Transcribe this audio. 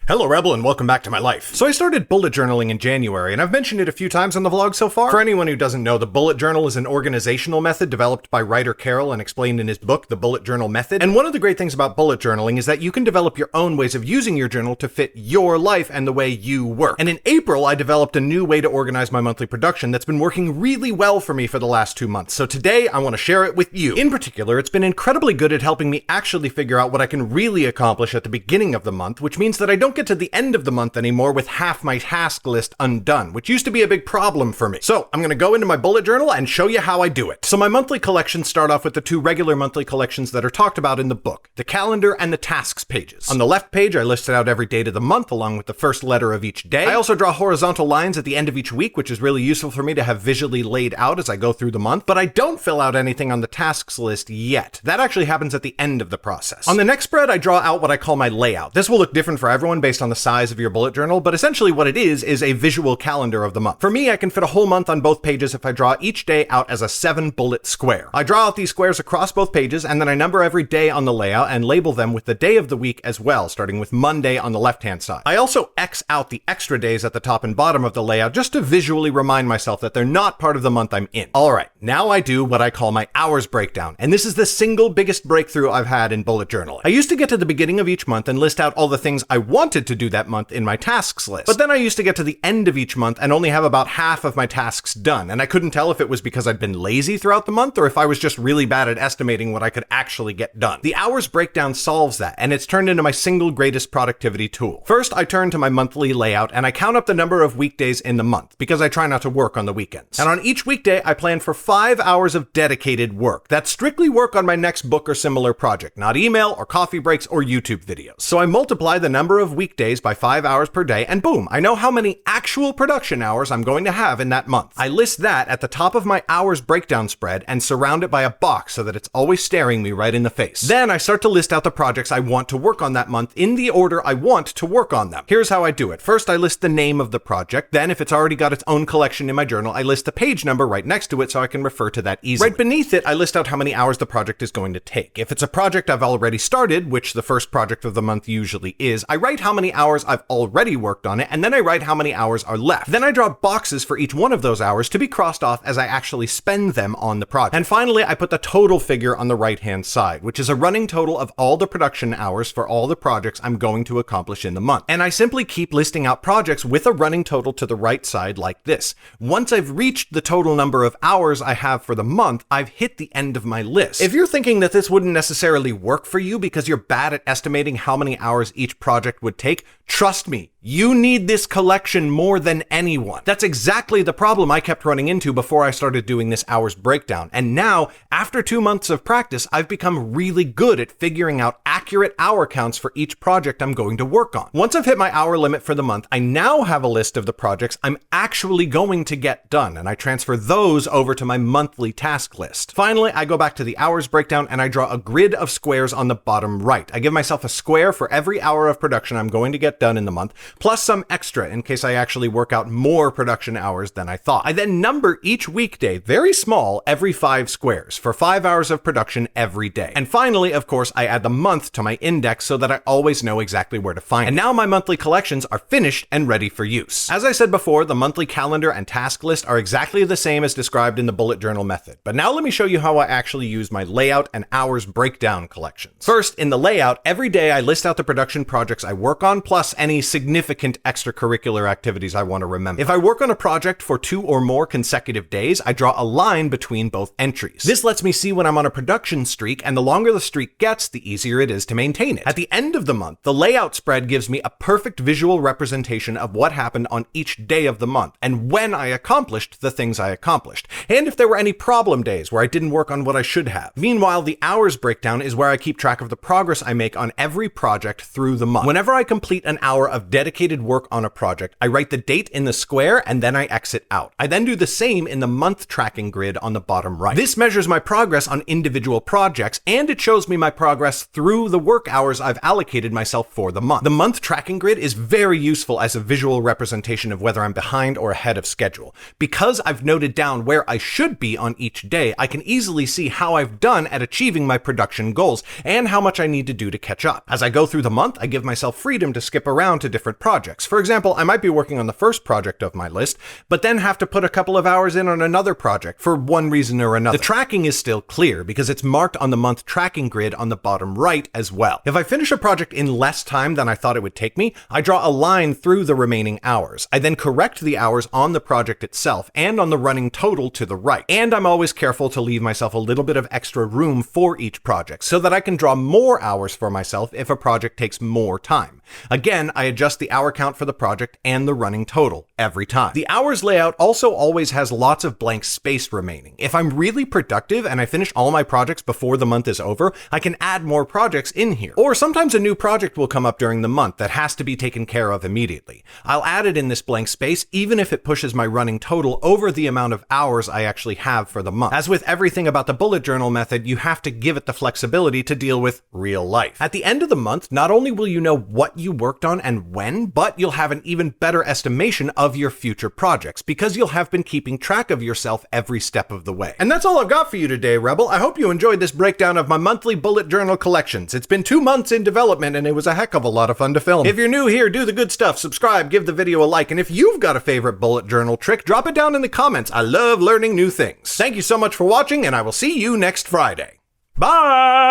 Hello Rebel and welcome back to my life. So I started bullet journaling in January and I've mentioned it a few times on the vlog so far. For anyone who doesn't know, the bullet journal is an organizational method developed by writer Carroll and explained in his book, The Bullet Journal Method. And one of the great things about bullet journaling is that you can develop your own ways of using your journal to fit your life and the way you work. And in April, I developed a new way to organize my monthly production that's been working really well for me for the last 2 months. So today I want to share it with you. In particular, it's been incredibly good at helping me actually figure out what I can really accomplish at the beginning of the month, which means that I don't get to the end of the month anymore with half my task list undone, which used to be a big problem for me. So I'm going to go into my bullet journal and show you how I do it. So my monthly collections start off with the two regular monthly collections that are talked about in the book, the calendar and the tasks pages. On the left page, I listed out every date of the month along with the first letter of each day. I also draw horizontal lines at the end of each week, which is really useful for me to have visually laid out as I go through the month, but I don't fill out anything on the tasks list yet. That actually happens at the end of the process. On the next spread, I draw out what I call my layout. This will look different for everyone based on the size of your bullet journal, but essentially what it is a visual calendar of the month. For me, I can fit a whole month on both pages if I draw each day out as a 7-bullet square. I draw out these squares across both pages, and then I number every day on the layout and label them with the day of the week as well, starting with Monday on the left-hand side. I also X out the extra days at the top and bottom of the layout just to visually remind myself that they're not part of the month I'm in. Alright, now I do what I call my hours breakdown, and this is the single biggest breakthrough I've had in bullet journaling. I used to get to the beginning of each month and list out all the things I wanted to do that month in my tasks list. But then I used to get to the end of each month and only have about half of my tasks done, and I couldn't tell if it was because I'd been lazy throughout the month or if I was just really bad at estimating what I could actually get done. The hours breakdown solves that, and it's turned into my single greatest productivity tool. First, I turn to my monthly layout and I count up the number of weekdays in the month, because I try not to work on the weekends. And on each weekday, I plan for 5 hours of dedicated work. That's strictly work on my next book or similar project, not email or coffee breaks or YouTube videos. So I multiply the number of weekdays by 5 hours per day, and boom, I know how many actual production hours I'm going to have in that month. I list that at the top of my hours breakdown spread and surround it by a box so that it's always staring me right in the face. Then I start to list out the projects I want to work on that month in the order I want to work on them. Here's how I do it. First, I list the name of the project. Then, if it's already got its own collection in my journal, I list the page number right next to it so I can refer to that easily. Right beneath it, I list out how many hours the project is going to take. If it's a project I've already started, which the first project of the month usually is, I write how many hours I've already worked on it, and then I write how many hours are left. Then I draw boxes for each one of those hours to be crossed off as I actually spend them on the project. And finally, I put the total figure on the right-hand side, which is a running total of all the production hours for all the projects I'm going to accomplish in the month. And I simply keep listing out projects with a running total to the right side like this. Once I've reached the total number of hours I have for the month, I've hit the end of my list. If you're thinking that this wouldn't necessarily work for you because you're bad at estimating how many hours each project would take, trust me, you need this collection more than anyone. That's exactly the problem I kept running into before I started doing this hours breakdown. And now, after 2 months of practice, I've become really good at figuring out accurate hour counts for each project I'm going to work on. Once I've hit my hour limit for the month, I now have a list of the projects I'm actually going to get done, and I transfer those over to my monthly task list. Finally, I go back to the hours breakdown and I draw a grid of squares on the bottom right. I give myself a square for every hour of production I'm going to get done in the month, plus some extra in case I actually work out more production hours than I thought. I then number each weekday, very small, every 5 squares for 5 hours of production every day. And finally, of course, I add the month to my index so that I always know exactly where to find it. And now my monthly collections are finished and ready for use. As I said before, the monthly calendar and task list are exactly the same as described in the bullet journal method. But now let me show you how I actually use my layout and hours breakdown collections. First, in the layout, every day I list out the production projects I work on, plus any significant extracurricular activities I want to remember. If I work on a project for 2 or more consecutive days, I draw a line between both entries. This lets me see when I'm on a production streak, and the longer the streak gets, the easier it is to maintain it. At the end of the month, the layout spread gives me a perfect visual representation of what happened on each day of the month, and when I accomplished the things I accomplished, and if there were any problem days where I didn't work on what I should have. Meanwhile, the hours breakdown is where I keep track of the progress I make on every project through the month. Whenever I complete an hour of dedicated dedicated work on a project, I write the date in the square and then I exit out. I then do the same in the month tracking grid on the bottom right. This measures my progress on individual projects, and it shows me my progress through the work hours I've allocated myself for the month. The month tracking grid is very useful as a visual representation of whether I'm behind or ahead of schedule. Because I've noted down where I should be on each day, I can easily see how I've done at achieving my production goals and how much I need to do to catch up. As I go through the month, I give myself freedom to skip around to different projects. For example, I might be working on the first project of my list, but then have to put a couple of hours in on another project for one reason or another. The tracking is still clear because it's marked on the month tracking grid on the bottom right as well. If I finish a project in less time than I thought it would take me, I draw a line through the remaining hours. I then correct the hours on the project itself and on the running total to the right. And I'm always careful to leave myself a little bit of extra room for each project so that I can draw more hours for myself if a project takes more time. Again, I adjust the hour count for the project and the running total every time. The hours layout also always has lots of blank space remaining. If I'm really productive and I finish all my projects before the month is over, I can add more projects in here. Or sometimes a new project will come up during the month that has to be taken care of immediately. I'll add it in this blank space even if it pushes my running total over the amount of hours I actually have for the month. As with everything about the bullet journal method, you have to give it the flexibility to deal with real life. At the end of the month, not only will you know what you worked on and when, but you'll have an even better estimation of your future projects because you'll have been keeping track of yourself every step of the way. And that's all I've got for you today, Rebel. I hope you enjoyed this breakdown of my monthly bullet journal collections. It's been 2 months in development and it was a heck of a lot of fun to film. If you're new here, do the good stuff, subscribe, give the video a like, and if you've got a favorite bullet journal trick, drop it down in the comments. I love learning new things. Thank you so much for watching, and I will see you next Friday. Bye!